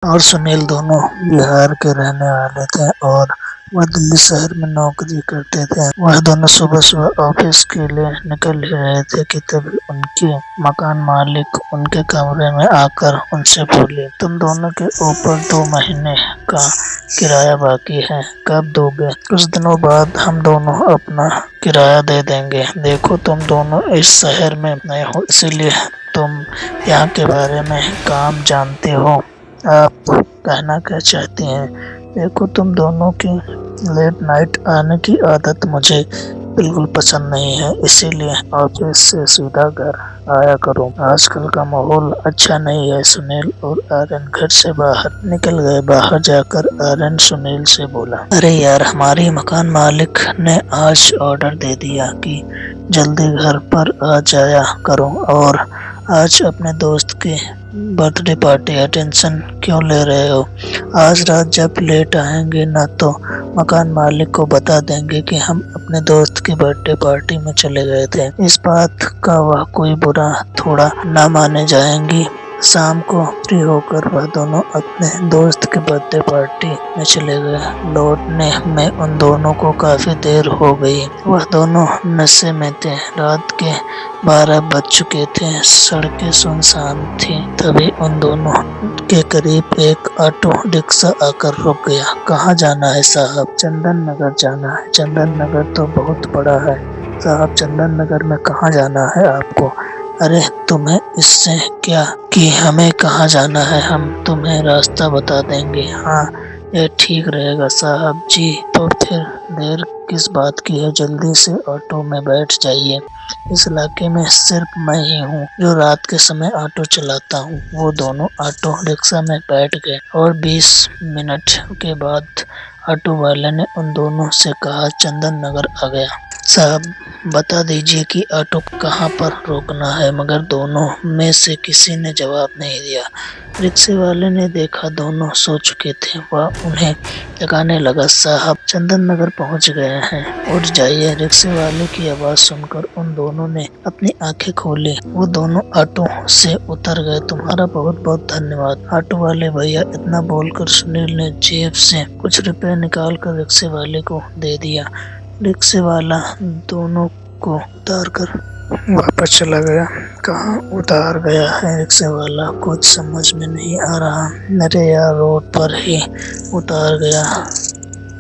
और सुनील दोनों बिहार के रहने वाले थे और वह दिल्ली शहर में नौकरी करते थे। वह दोनों सुबह-सुबह ऑफिस के लिए निकल रहे थे कि तभी उनके मकान मालिक उनके कमरे में आकर उनसे बोले, तुम दोनों के ऊपर 2 महीने का किराया बाकी है, कब दोगे? कुछ दिनों बाद हम दोनों अपना किराया दे देंगे। देखो तुम दोनों इस शहर में नए हो, इसीलिए तुम यहाँ के बारे में कम जानते हो। आप कहना क्या चाहती हैं? देखो तुम दोनों की लेट नाइट आने की आदत मुझे बिल्कुल पसंद नहीं है, इसीलिए ऑफिस से सीधा घर आया करो। आजकल का माहौल अच्छा नहीं है। सुनील और आर्यन घर से बाहर निकल गए। बाहर जाकर आर्यन सुनील से बोला, अरे यार, हमारी मकान मालिक ने आज ऑर्डर दे दिया कि जल्दी घर पर आ जाया करो और आज अपने दोस्त की बर्थडे पार्टी है। टेंशन क्यों ले रहे हो? आज रात जब लेट आएंगे ना तो मकान मालिक को बता देंगे कि हम अपने दोस्त की बर्थडे पार्टी में चले गए थे। इस बात का वह कोई बुरा थोड़ा ना माने जाएंगी। शाम को फ्री होकर वह दोनों अपने दोस्त की बर्थडे पार्टी में चले गए। लौटने में उन दोनों को काफी देर हो गई। वह दोनों नशे में थे। रात के 12 बज चुके थे। सड़कें सुनसान थी। तभी उन दोनों के करीब एक ऑटो रिक्शा आकर रुक गया। कहाँ जाना है साहब? चंदन नगर जाना है। चंदन नगर तो बहुत बड़ा है साहब, चंदन नगर में कहाँ जाना है आपको? अरे तुम्हें इससे क्या कि हमें कहाँ जाना है, हम तुम्हें रास्ता बता देंगे। हाँ, यह ठीक रहेगा साहब जी। तो फिर देर किस बात की है, जल्दी से ऑटो में बैठ जाइए। इस इलाके में सिर्फ मैं ही हूँ जो रात के समय ऑटो चलाता हूँ। वो दोनों ऑटो रिक्शा में बैठ गए और 20 मिनट के बाद ऑटो वाले ने उन दोनों से कहा, चंदन नगर आ गया। साहब बता दीजिए कि ऑटो कहाँ पर रोकना है, मगर दोनों में से किसी ने जवाब नहीं दिया। रिक्शे वाले ने देखा दोनों सो चुके थे। वह उन्हें जगाने लगा, साहब चंदन नगर पहुँच गए हैं, उठ जाइए। रिक्शे वाले की आवाज सुनकर उन दोनों ने अपनी आंखें खोली। वो दोनों ऑटो से उतर गए। तुम्हारा बहुत बहुत धन्यवाद ऑटो वाले भैया। इतना बोलकर सुनील ने जेब से कुछ रुपए निकाल कर रिक्शे वाले को दे दिया। रिक्शे वाला दोनों को उतार कर वापस चला गया। कहाँ उतार गया है रिक्शे वाला, कुछ समझ में नहीं आ रहा। अरे यार, रोड पर ही उतार गया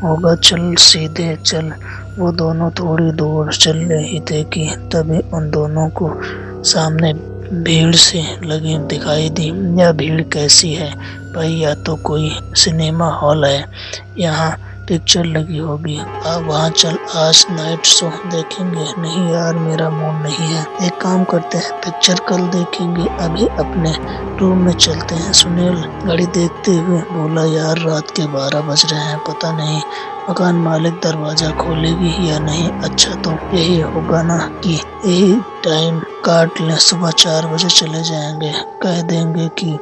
होगा, चल सीधे चल। वो दोनों थोड़ी दूर चल रही थे कि तभी उन दोनों को सामने भीड़ से लगी दिखाई दी। यह भीड़ कैसी है भाई? या तो कोई सिनेमा हॉल है, यहाँ पिक्चर लगी होगी। आप वहाँ चल, आज नाइट शो देखेंगे। नहीं यार, मेरा मूड नहीं है। एक काम करते हैं, पिक्चर कल देखेंगे, अभी अपने रूम में चलते हैं। सुनील घड़ी देखते हुए बोला, यार रात के 12 बज रहे हैं, पता नहीं मकान मालिक दरवाजा खोलेगी या नहीं। अच्छा तो यही होगा ना कि यही टाइम काट लें, सुबह 4 बजे चले जाएंगे। कह देंगे कि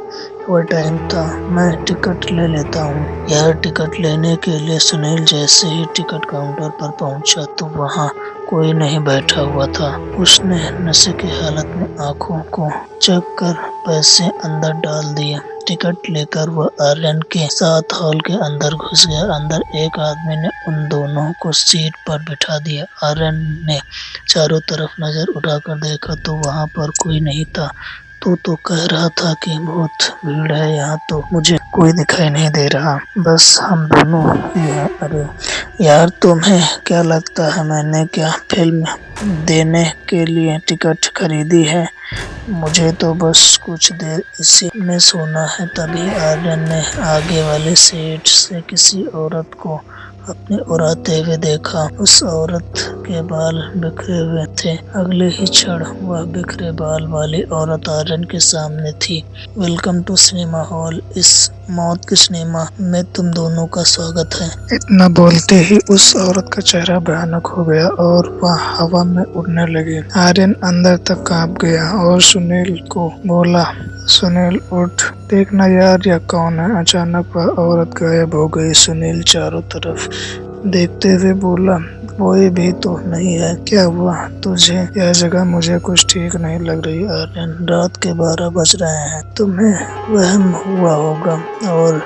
वह टाइम था। मैं टिकट ले लेता हूँ। यार टिकट लेने के लिए सुनील जैसे ही टिकट काउंटर पर पहुंचा तो वहाँ कोई नहीं बैठा हुआ था। उसने नशे की हालत में आंखों को चेक कर पैसे अंदर डाल दिए। टिकट लेकर वह आर्यन के साथ हॉल के अंदर घुस गया। अंदर एक आदमी ने उन दोनों को सीट पर बिठा दिया। आर्यन ने चारों तरफ नजर उठाकर देखा तो वहाँ पर कोई नहीं था। तू तो कह रहा था कि बहुत भीड़ है, यहाँ तो मुझे कोई दिखाई नहीं दे रहा, बस हम दोनों ही हैं। अरे यार, तुम्हें क्या लगता है मैंने क्या फिल्म देने के लिए टिकट खरीदी है? मुझे तो बस कुछ देर इसी में सोना है। तभी आर्यन ने आगे वाले सीट से किसी औरत को अपने ओर आते हुए देखा। उस औरत के बाल बिखरे हुए थे। अगले ही क्षण वह बिखरे बाल वाली औरत आर्यन के सामने थी। वेलकम टू सिनेमा हॉल, इस मौत के सिनेमा में तुम दोनों का स्वागत है। इतना बोलते ही उस औरत का चेहरा भयानक हो गया और वह हवा में उड़ने लगी। आर्यन अंदर तक कांप गया और सुनील को बोला, सुनील उठ, देखना यार यह कौन है। अचानक वह औरत गायब हो गई। सुनील चारों तरफ देखते हुए बोला, कोई भी तो नहीं है, क्या हुआ तुझे? यह जगह मुझे कुछ ठीक नहीं लग रही आर्यन। रात के 12 बज रहे हैं, तुम्हें वहम हुआ होगा और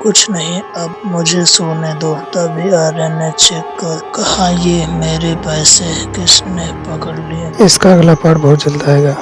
कुछ नहीं, अब मुझे सोने दो। तभी आर्यन ने चेक कर कहा, ये मेरे पैसे किसने पकड़ लिए? इसका अगला पार्ट बहुत जल्द आएगा।